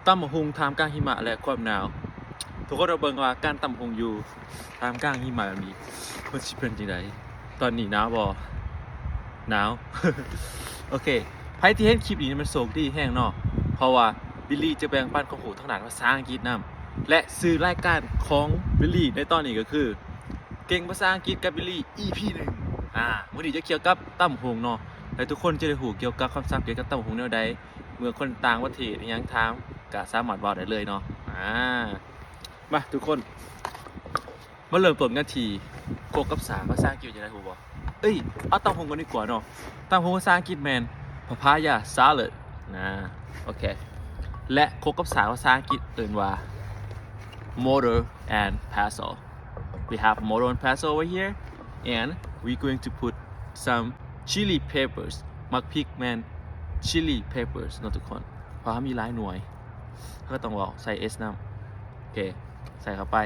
ตำบักหุ่งท่ามกลางหิมะและความหนาวทุกคนเราเบิ่งว่าการตำบักหุ่งอยู่ท่ามกลางหิมะแบบนี้มันสิเป็นจังไดตอนนี้หนาวบ่หนาว โอเคใครที่เห็นคลิปนี้มันโชคดีแห้งเนาะเพราะว่าบิลลี่จะแบ่งปันความรู้ทางด้านภาษาอังกฤษนำและซื้อรายการของบิลลี่ในตอนนี้ก็คือเก่งภาษาอังกฤษกับบิลลี่ EP 1มื้อนี้จะเกี่ยวกับตำบักหุ่งเนาะและทุกคนจะได้รู้เกี่ยวกับคำศัพท์เกี่ยวกับตำบักหุ่งแนวใดเมื่อคนต่างประเทศอิหยังถามก็สามารถเว้าได้เลยเนาะมาทุกคนมาเริ่มต้นกันที่โคกกับสาภาษาอังกฤษจะได้รู้บ่เอาตำบักหุ่งกันดีกว่าเนาะตำบักหุ่งภาษาอังกฤษแมนpapaya salad โอเคและโคกกับสาภาษาอังกฤษเอ่ยว่า mortar and pestle we have mortar and pestle over here and we're going to put some chili peppers มักพริกแมน chili peppers เนาะทุกคนเพราะมีหลายหน่วยก็ต้องบอกใส่ S น้ำโอเคใส่เข้าไป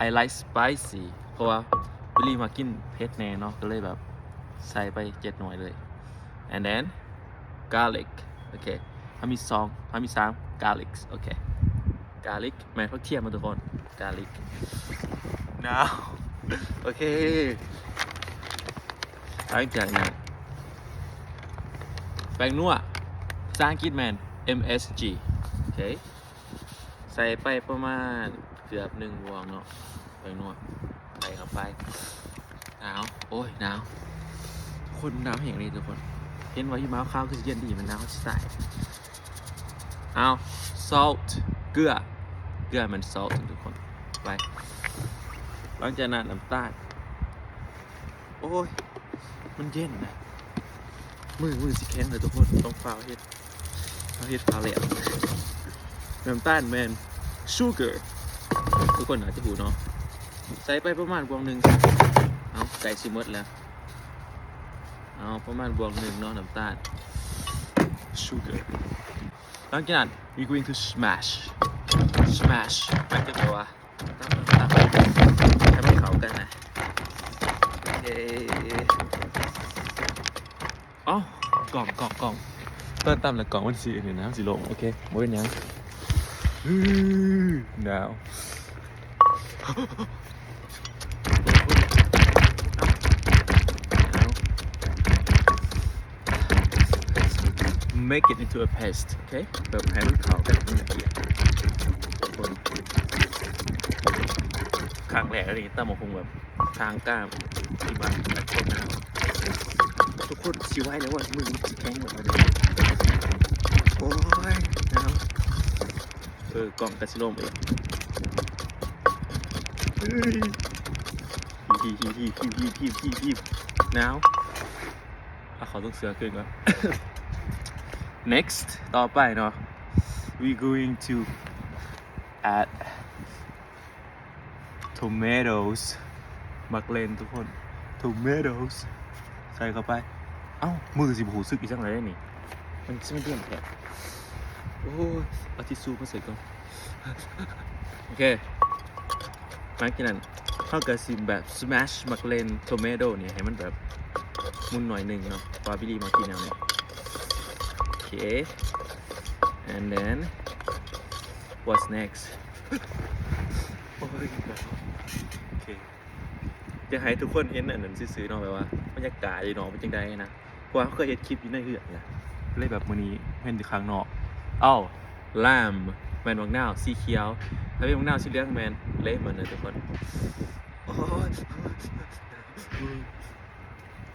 I like spicy เพราะว่าบิลลี่มากินเผ็ดแน่เนาะก็เลยแบบใส่ไป7หน่วยเลย and then garlic โอเคมี3 garlic โอเค garlic แมนพักเทียมมาทุกคน garlic now โอเคหลังจากนั้นแป้งนัวภาษาอังกฤษแมน MSG โอเคใส่ไปประมาณเกือบ1บวงเนาะแป้งนัวใส่เข้าไปหนาวโอ้ยหนาวคนหนาวแห่งนี้ทุกคนเห็นว่าหิมะขาวคือเย็นดีมันหนาวใส่เอา salt เกลือมัน salt ทุกคนไปหลังจากนั้นน้ำตาลโอ้ยมันเย็นนะมือสิแข็งเลยทุกคนต้องฟาวเฮ็ดฟาวแล้วน้ำตาลแมน sugar ทุกคนอาจจะหูเนาะใส่ไปประมาณบวงหนึ่งเอาไก่ซิมดแล้วเอาประมาณบวงหนึ่งเนาะน้ำตาล sugar หลังจากนั้น we going to smash มันจะแบบว่าตั้งให้มันเข้ากันนะโอเคอ๋อกล่องตอนตำแล้วกล่องมันสีอื่นนะสีลงโอเคโมเป็นยังหนาวmake it into a paste โอเคแบบให้มันเข้ากันให้ละเอียดคนครั้งแรกนี่ตำบักหุ่งแบบทางกล้ามที่บ้านหลายคนนะครับทุกคนสิไว้แล้วว่ามือสิแข็งหมดเลยโอ้ยหนาวกล่องกระสิลมเองฮีหนาวเขาต้องเสือขึ้นก่อน next ต่อไปเนาะ we going to add tomatoes มักเลนทุกคน tomatoes ใส่เข้าไปมือสิบหูซึกอีกจังเลยได้นี่มันไม่เดี่ยมแท้โอ้ยเอาทิชชู่มาใส่ก่อนโอเคหลังจากนั้นเข้ากับซิมแบบ smash มักเลน tomato เนี่ยให้มันแบบมุนหน่อยหนึ่งเนาะบาร์บิลี่มากินเอาเนี่ยOkay, and then what's next? โอ้ยโอเคจะให้ทุกคนเห็นอันนั้นซื้อๆเนาะแบบว่าบรรยากาศดีเนาะเป็นจังไดนะเพราะว่าเคยเห็นคลิปอยู่ในเหือกนะเลยแบบมื้อนี้เห็นอยู่ข้างนอกlamb แมนบักนาวสีเขียวถ้าเป็นบักนาวสีเหลืองแมนเละเหมือนเลยทุกคนโอ้ย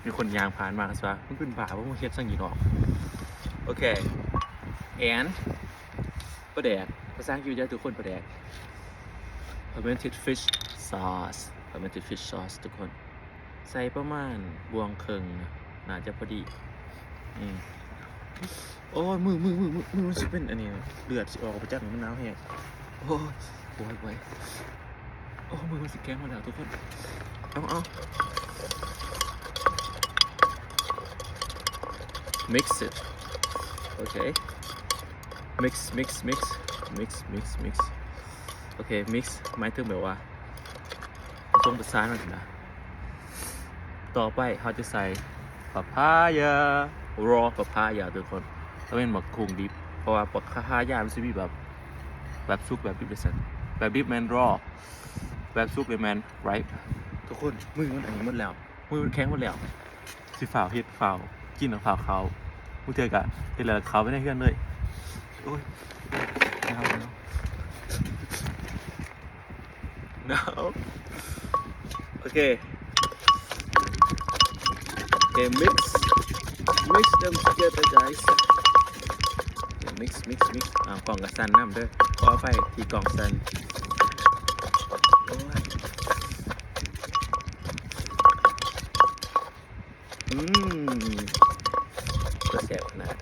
มีคนยางผ่านมาซะมันเป็นบ้าว่ามันเฮ็ดซั่งอีดอกโอเค and ปลาแดกภาษาอังกฤษจะทุกคนปลาแดก fermented fish sauce ทุกคนใส่ประมาณบวงครึ่งน่าจะพอดีโอ้ยมือมันสิเป็นอันนี้เลือดสิออกไปจากมันหนาวแห้งโอ้ยโอ้มือมันสิแข็งหมดแล้วทุกคนเอา mix it okay mix โอเค mix หมายถึงแบบว่าผสมผสานกันนะต่อไปเขาจะใส่ papaya raw papaya ทุกคนถ้าเป็นหมักคุงดิบ เพราะว่าปกค่ายามสิมีแบบซุปแบบดิบเลยสันแบบดิบแมนรอแบบซุปเลยแมนไรทุกคนมือมันอันนี้หมดแล้วมือมันแข็งหมดแล้วสิฝ่าวเฮ็ดฝ่าวกินของฝ่าวเขามือเจอกะเฮ็ดแล้วเขาไม่ได้เพื่อนเลยโอ้ยหนาวหนาวโอเคmix them together guys mix กล่องกับซันน้ำเด้อขอไฟที่กล่องซันโอ้ยก็แสบขนาด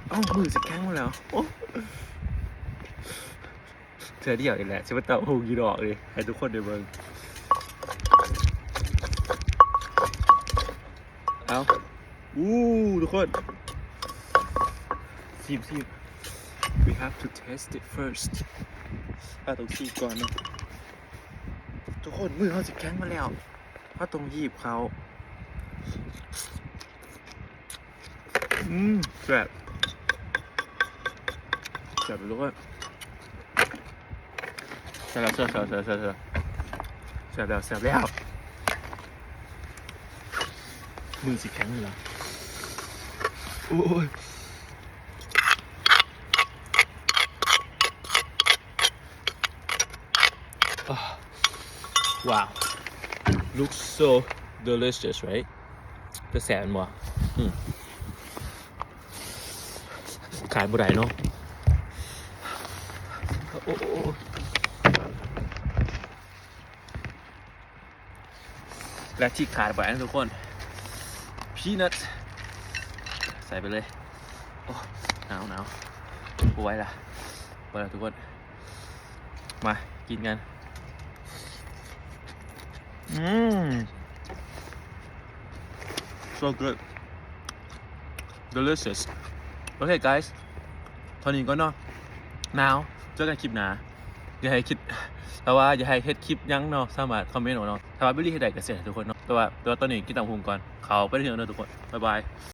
เอ้ามือสิแข็งหมดแล้วโอ้เธอเดียวอีกแหละฉันว่าเต่าหูกี่ดอกเลยให้ทุกคนได้เบิ่งเอาทุกคนซีม we have to test it first ต้องซีก่อนเนาะทุกคนมือเขาสิแข็งมาแล้วเพราะตรงยีบเขาแซ่บไปทุกคนแซ่บแล้วมือสิแข็งเลยเหรอโอ้ยwow looks so delicious right จะแสบมั้ยขายบุไรเนาะโอ้และที่ขาดไปนะทุกคนพีนัทใส่ไปเลยโอ้หนาวป่วยละทุกคนมากินกันso good delicious okay guys ตอนนี้ก็เนาะหนาวเจอกันคลิปหนาอย่าให้คิดแต่ว่าอย่าให้เฮ็ดคลิปยังเนาะสามารถคอมเมนต์เอาเนาะถ้าว่าบิลลี่เฮ็ดได้ก็เสียทุกคนเนาะแต่ว่าตอนนี้กินตามพุงก่อนเขาไปเที่ยวเนาะทุกคนบ๊ายบาย